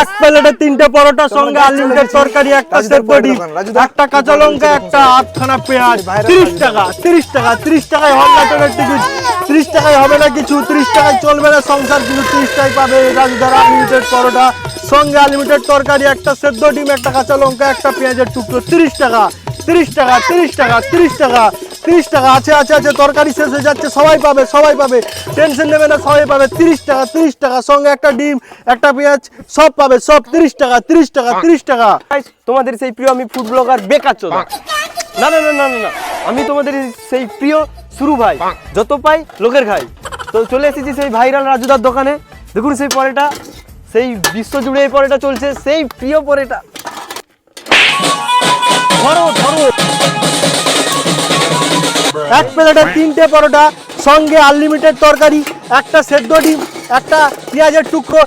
এক প্লেটে 3টে পরোটা সঙ্গে আনলিমিটেড তরকারি, একটা সেদ্ধ ডিম, একটা কাঁচা লঙ্কা, একটা আটখানা পেঁয়াজ। 30 টাকা, 30 টাকা, 30 টাকায় হলঘাটের টিকিট। 30 টাকায় হবে না কিছু, 30 টাকায় চলবে না সংসার, কিন্তু 30 টাকায় পাবে রাজুদার আনলিমিটেড পরোটা সঙ্গে আনলিমিটেড তরকারি, একটা সেদ্ধ ডিম, একটা কাঁচা লঙ্কা, একটা পেঁয়াজের টুকরো। 30 টাকা, 30 টাকা, 30 টাকা, 30 টাকা, 30 টাকা। আছে আছে আছে, তরকারি শেষ হয়ে যাচ্ছে, সবাই পাবে, সবাই পাবে, টেনশন নেবে না, সবাই পাবে। 30 টাকা, 30 টাকা সঙ্গে একটা ডিম, একটা পেঁয়াজ, সব পাবে, সব 30 টাকা, 30 টাকা, 30 টাকা। তোমাদের সেই প্রিয় আমি ফুড ব্লগার বেকার চোদা। না না না না না, আমি তোমাদের সেই প্রিয় সুরু ভাই, যত পাই লোকের খাই। তো চলে এসেছি সেই ভাইরাল রাজুদার দোকানে। দেখুন সেই পরেটা, সেই বিশ্বজুড়ে এই পরেটা চলছে, সেই প্রিয় পরেটা। ধরো ধরো, এক প্লেটে 3টে পরোটা সঙ্গে আনলিমিটেড তরকারি, একটা সেদ্ধ ডিম, একটা পেঁয়াজের টুকরো।